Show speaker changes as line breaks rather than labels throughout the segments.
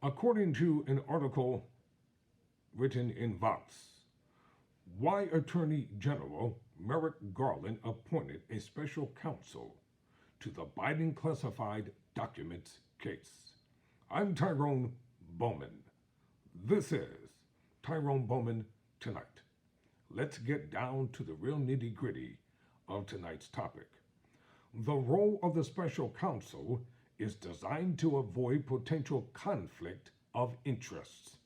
According to an article written in Vox, why Attorney General Merrick Garland appointed a special counsel to the Biden classified documents case. I'm Tyrone Bowman. This is Tyrone Bowman Tonight. Let's get down to the real nitty-gritty of tonight's topic. The role of the special counsel is designed to avoid potential conflict of interests.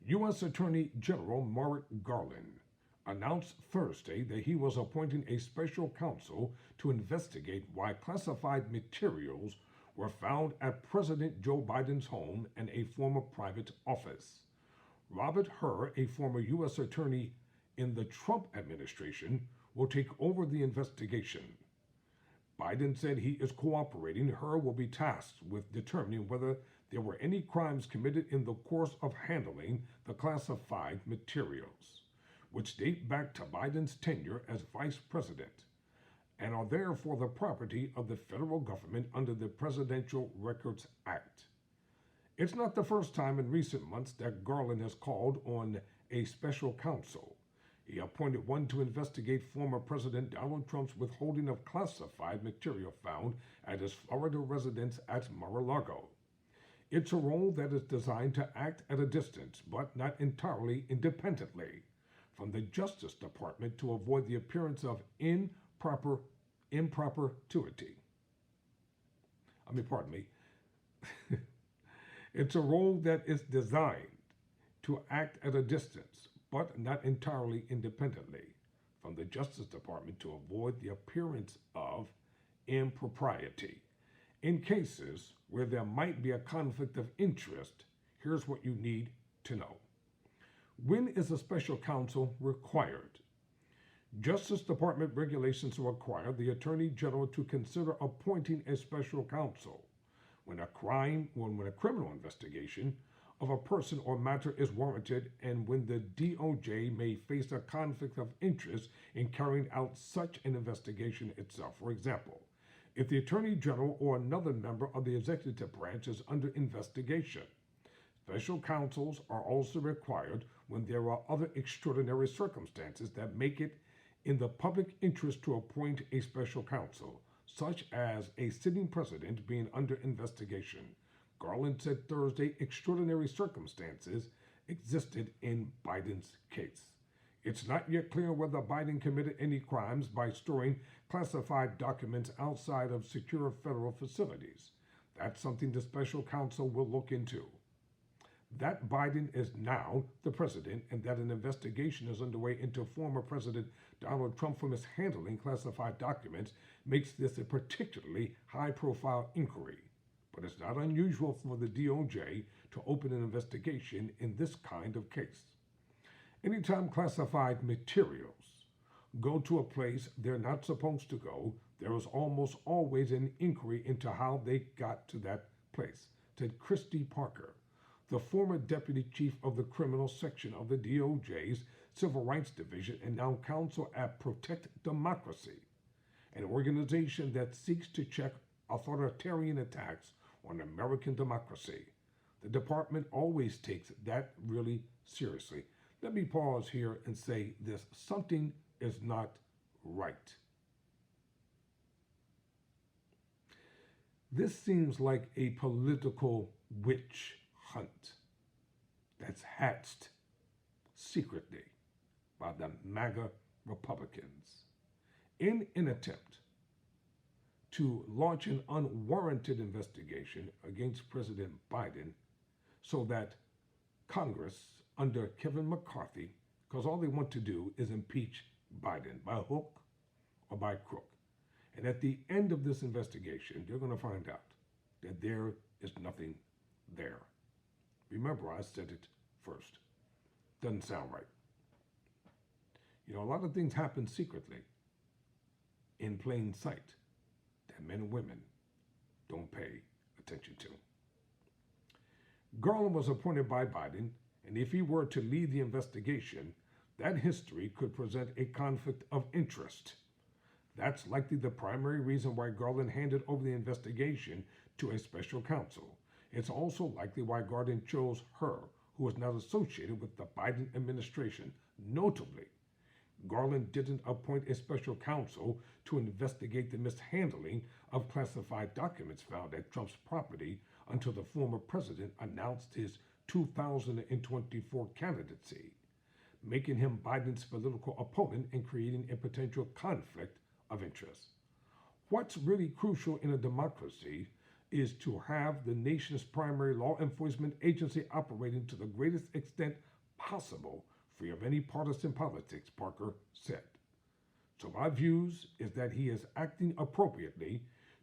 U.S. Attorney General Merrick Garland announced Thursday that he was appointing a special counsel to investigate why classified materials were found at President Joe Biden's home and a former private office. Robert Hur, a former U.S. attorney in the Trump administration, will take over the investigation. Biden said he is cooperating. Hur will be tasked with determining whether there were any crimes committed in the course of handling the classified materials, which date back to Biden's tenure as vice president and are therefore the property of the federal government under the Presidential Records Act. It's not the first time in recent months that Garland has called on a special counsel. He appointed one to investigate former President Donald Trump's withholding of classified material found at his Florida residence at Mar-a-Lago. It's a role that is designed to act at a distance, but not entirely independently, from the Justice Department to avoid the appearance of impropertuity. Pardon me. It's a role that is designed to act at a distance, but not entirely independently, from the Justice Department to avoid the appearance of impropriety. In cases where there might be a conflict of interest, here's what you need to know. When is a special counsel required? Justice Department regulations require the Attorney General to consider appointing a special counsel when a criminal investigation of a person or matter is warranted and when the DOJ may face a conflict of interest in carrying out such an investigation itself. For example, if the Attorney General or another member of the executive branch is under investigation. Special counsels are also required when there are other extraordinary circumstances that make it in the public interest to appoint a special counsel, such as a sitting president being under investigation. Garland said Thursday extraordinary circumstances existed in Biden's case. It's not yet clear whether Biden committed any crimes by storing classified documents outside of secure federal facilities. That's something the special counsel will look into. That Biden is now the president and that an investigation is underway into former President Donald Trump for mishandling classified documents makes this a particularly high-profile inquiry. But it's not unusual for the DOJ to open an investigation in this kind of case. Anytime classified materials go to a place they're not supposed to go, there is almost always an inquiry into how they got to that place, said Christy Parker, the former deputy chief of the criminal section of the DOJ's Civil Rights Division and now counsel at Protect Democracy, an organization that seeks to check authoritarian attacks on American democracy. The department always takes that really seriously. Let me pause here and say this. Something is not right. This seems like a political witch hunt that's hatched secretly by the MAGA Republicans in an attempt to launch an unwarranted investigation against President Biden so that Congress under Kevin McCarthy, because all they want to do is impeach Biden by hook or by crook. And at the end of this investigation, they're going to find out that there is nothing there. Remember, I said it first. Doesn't sound right. You know, a lot of things happen secretly, in plain sight, that men and women don't pay attention to. Garland was appointed by Biden, and if he were to lead the investigation, that history could present a conflict of interest. That's likely the primary reason why Garland handed over the investigation to a special counsel. It's also likely why Garland chose her, who is not associated with the Biden administration. Notably, Garland didn't appoint a special counsel to investigate the mishandling of classified documents found at Trump's property until the former president announced his 2024 candidacy, making him Biden's political opponent and creating a potential conflict of interest. What's really crucial in a democracy is to have the nation's primary law enforcement agency operating to the greatest extent possible, free of any partisan politics, Parker said. So my views is that he is acting appropriately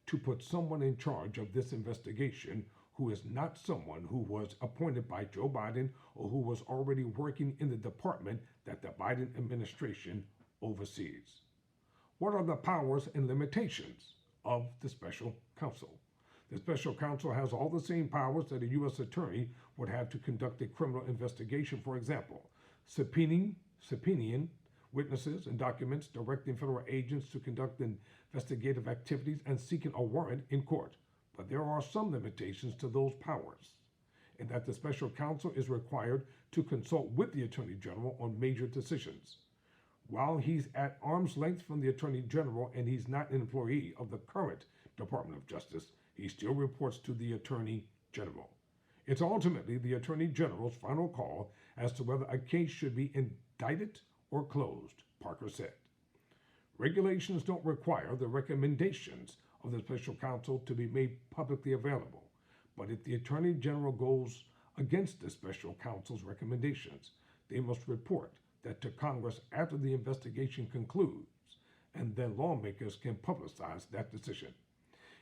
to put someone in charge of this investigation who is not someone who was appointed by Joe Biden or who was already working in the department that the Biden administration oversees. What are the powers and limitations of the special counsel? The special counsel has all the same powers that a U.S. attorney would have to conduct a criminal investigation, for example, subpoenaing witnesses and documents, directing federal agents to conduct investigative activities, and seeking a warrant in court. But there are some limitations to those powers, in that the special counsel is required to consult with the Attorney General on major decisions. While he's at arm's length from the Attorney General and he's not an employee of the current Department of Justice, he still reports to the Attorney General. It's ultimately the Attorney General's final call as to whether a case should be indicted or closed, Parker said. Regulations don't require the recommendations of the special counsel to be made publicly available, but if the Attorney General goes against the special counsel's recommendations, they must report that to Congress after the investigation concludes, and then lawmakers can publicize that decision.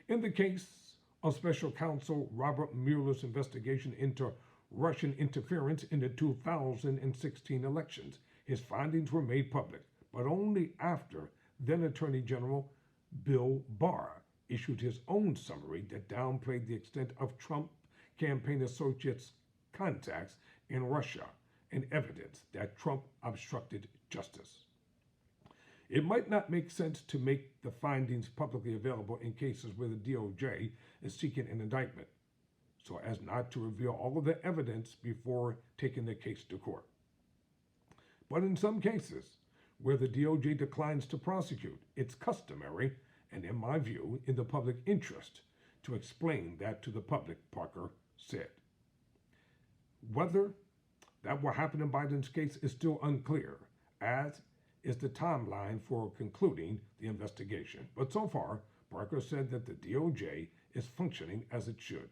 In the case of special counsel Robert Mueller's investigation into Russian interference in the 2016 elections, his findings were made public, but only after then Attorney General Bill Barr issued his own summary that downplayed the extent of Trump campaign associates' contacts in Russia and evidence that Trump obstructed justice. It might not make sense to make the findings publicly available in cases where the DOJ is seeking an indictment, so as not to reveal all of the evidence before taking the case to court. But in some cases, where the DOJ declines to prosecute, it's customary, and in my view, in the public interest, to explain that to the public, Parker said. Whether that will happen in Biden's case is still unclear, as is the timeline for concluding the investigation. But so far, Parker said that the DOJ is functioning as it should.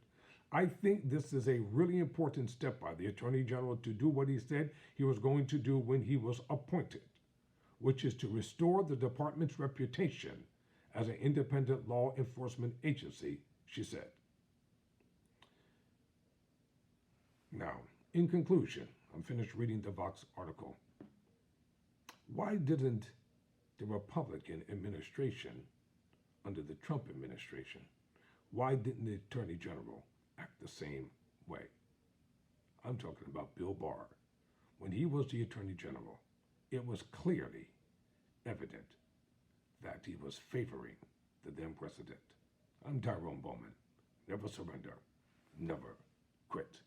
I think this is a really important step by the Attorney General to do what he said he was going to do when he was appointed, which is to restore the department's reputation as an independent law enforcement agency, she said. Now, in conclusion, I'm finished reading the Vox article. Why didn't the Republican administration under the Trump administration, why didn't the Attorney General act the same way? I'm talking about Bill Barr. When he was the Attorney General, it was clearly evident that he was favoring the then president. I'm Tyrone Bowman. Never surrender. Never quit.